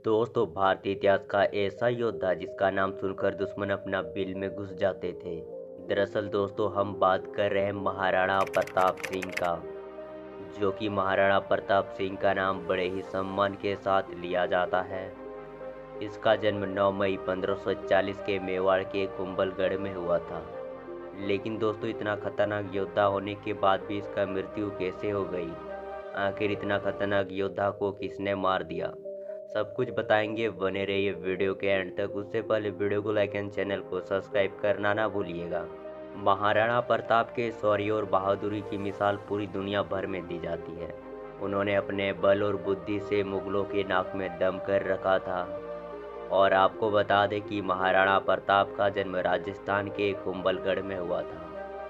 दोस्तों, भारतीय इतिहास का ऐसा योद्धा जिसका नाम सुनकर दुश्मन अपना बिल में घुस जाते थे। दरअसल दोस्तों, हम बात कर रहे हैं महाराणा प्रताप सिंह का, जो कि महाराणा प्रताप सिंह का नाम बड़े ही सम्मान के साथ लिया जाता है। इसका जन्म 9 मई 1540 के मेवाड़ के कुंभलगढ़ में हुआ था। लेकिन दोस्तों, इतना खतरनाक योद्धा होने के बाद भी इसका मृत्यु कैसे हो गई? आखिर इतना खतरनाक योद्धा को किसने मार दिया? सब कुछ बताएंगे, बने रहिए वीडियो के एंड तक। उससे पहले वीडियो को लाइक एंड चैनल को सब्सक्राइब करना ना भूलिएगा। महाराणा प्रताप के शौर्य और बहादुरी की मिसाल पूरी दुनिया भर में दी जाती है। उन्होंने अपने बल और बुद्धि से मुगलों के नाक में दम कर रखा था। और आपको बता दें कि महाराणा प्रताप का जन्म राजस्थान के कुंभलगढ़ में हुआ था।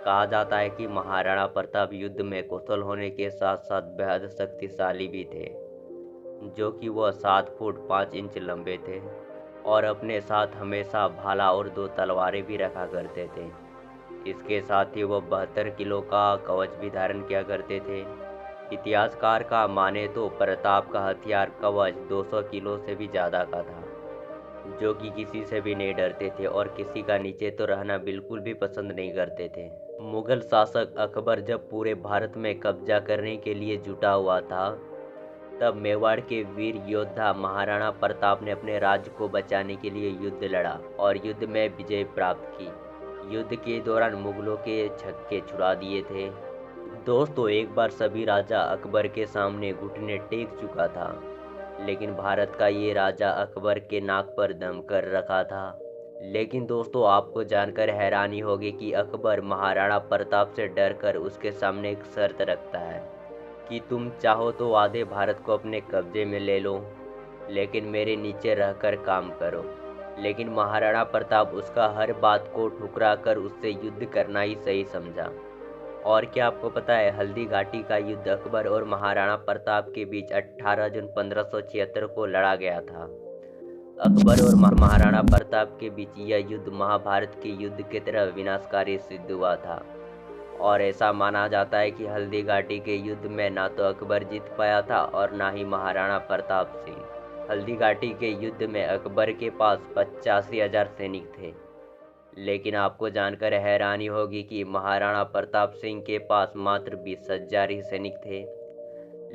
कहा जाता है कि महाराणा प्रताप युद्ध में कुशल होने के साथ साथ बेहद शक्तिशाली भी थे, जो कि वह 7 फुट 5 इंच लंबे थे और अपने साथ हमेशा भाला और 2 तलवारें भी रखा करते थे। इसके साथ ही वह 72 किलो का कवच भी धारण किया करते थे। इतिहासकार का माने तो प्रताप का हथियार कवच 200 किलो से भी ज़्यादा का था, जो कि किसी से भी नहीं डरते थे और किसी का नीचे तो रहना बिल्कुल भी पसंद नहीं करते थे। मुगल शासक अकबर जब पूरे भारत में कब्जा करने के लिए जुटा हुआ था, तब मेवाड़ के वीर योद्धा महाराणा प्रताप ने अपने राज्य को बचाने के लिए युद्ध लड़ा और युद्ध में विजय प्राप्त की। युद्ध के दौरान मुगलों के छक्के छुड़ा दिए थे। दोस्तों, एक बार सभी राजा अकबर के सामने घुटने टेक चुका था, लेकिन भारत का ये राजा अकबर के नाक पर दम कर रखा था। लेकिन दोस्तों, आपको जानकर हैरानी होगी कि अकबर महाराणा प्रताप से डरकर उसके सामने एक शर्त रखता है कि तुम चाहो तो आधे भारत को अपने कब्जे में ले लो, लेकिन मेरे नीचे रहकर काम करो। लेकिन महाराणा प्रताप उसका हर बात को ठुकरा कर उससे युद्ध करना ही सही समझा। और क्या आपको पता है, हल्दी घाटी का युद्ध अकबर और महाराणा प्रताप के बीच 18 जून 1576 को लड़ा गया था। अकबर और महाराणा प्रताप के बीच यह युद्ध महाभारत के युद्ध की तरह विनाशकारी सिद्ध हुआ था। और ऐसा माना जाता है कि हल्दी घाटी के युद्ध में ना तो अकबर जीत पाया था और ना ही महाराणा प्रताप सिंह। हल्दी घाटी के युद्ध में अकबर के पास 85,000 सैनिक थे, लेकिन आपको जानकर हैरानी होगी कि महाराणा प्रताप सिंह के पास मात्र 20,000 ही सैनिक थे।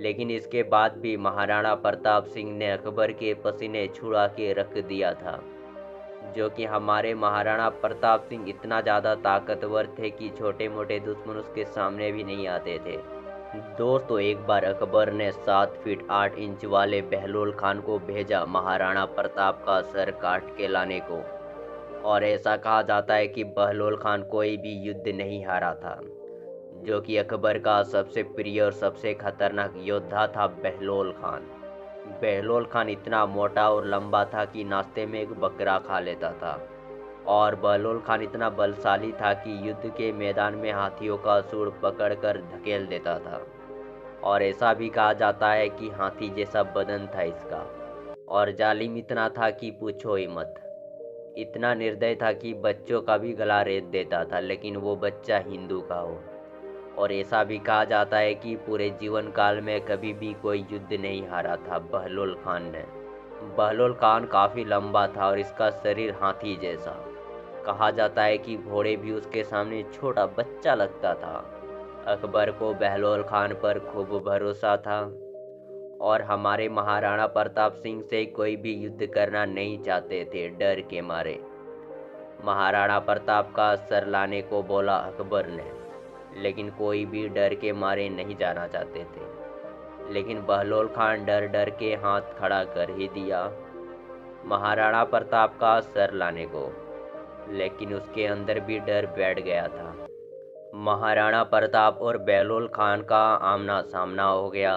लेकिन इसके बाद भी महाराणा प्रताप सिंह ने अकबर के पसीने छुड़ा के रख दिया था, जो कि हमारे महाराणा प्रताप सिंह इतना ज़्यादा ताकतवर थे कि छोटे मोटे दुश्मन उसके सामने भी नहीं आते थे। दोस्तों, एक बार अकबर ने 7 फीट 8 इंच वाले बहलोल खान को भेजा महाराणा प्रताप का सर काट के लाने को। और ऐसा कहा जाता है कि बहलोल खान कोई भी युद्ध नहीं हारा था, जो कि अकबर का सबसे प्रिय और सबसे खतरनाक योद्धा था बहलोल खान। बहलोल खान इतना मोटा और लंबा था कि नाश्ते में एक बकरा खा लेता था। और बहलोल खान इतना बलशाली था कि युद्ध के मैदान में हाथियों का सूंड पकड़कर धकेल देता था। और ऐसा भी कहा जाता है कि हाथी जैसा बदन था इसका, और जालिम इतना था कि पूछो ही मत। इतना निर्दय था कि बच्चों का भी गला रेत देता था, लेकिन वो बच्चा हिंदू का हो। और ऐसा भी कहा जाता है कि पूरे जीवन काल में कभी भी कोई युद्ध नहीं हारा था बहलोल खान ने। बहलोल खान काफ़ी लंबा था और इसका शरीर हाथी जैसा। कहा जाता है कि घोड़े भी उसके सामने छोटा बच्चा लगता था। अकबर को बहलोल खान पर खूब भरोसा था और हमारे महाराणा प्रताप सिंह से कोई भी युद्ध करना नहीं चाहते थे, डर के मारे। महाराणा प्रताप का सर लाने को बोला अकबर ने, लेकिन कोई भी डर के मारे नहीं जाना चाहते थे। लेकिन बहलोल खान डर डर के हाथ खड़ा कर ही दिया महाराणा प्रताप का सर लाने को, लेकिन उसके अंदर भी डर बैठ गया था। महाराणा प्रताप और बहलोल खान का आमना सामना हो गया।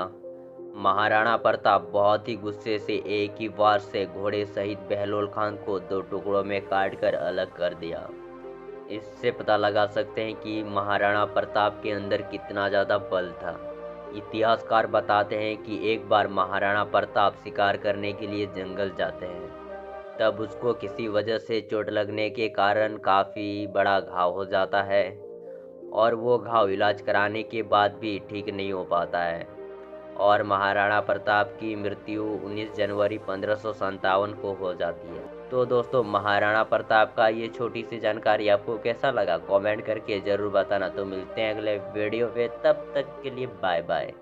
महाराणा प्रताप बहुत ही गुस्से से एक ही वार से घोड़े सहित बहलोल खान को 2 टुकड़ों में काट कर अलग कर दिया। इससे पता लगा सकते हैं कि महाराणा प्रताप के अंदर कितना ज़्यादा बल था। इतिहासकार बताते हैं कि एक बार महाराणा प्रताप शिकार करने के लिए जंगल जाते हैं, तब उसको किसी वजह से चोट लगने के कारण काफ़ी बड़ा घाव हो जाता है और वो घाव इलाज कराने के बाद भी ठीक नहीं हो पाता है। और महाराणा प्रताप की मृत्यु 19 जनवरी 1557 को हो जाती है। तो दोस्तों, महाराणा प्रताप का ये छोटी सी जानकारी आपको कैसा लगा, कमेंट करके ज़रूर बताना। तो मिलते हैं अगले वीडियो में, तब तक के लिए बाय बाय।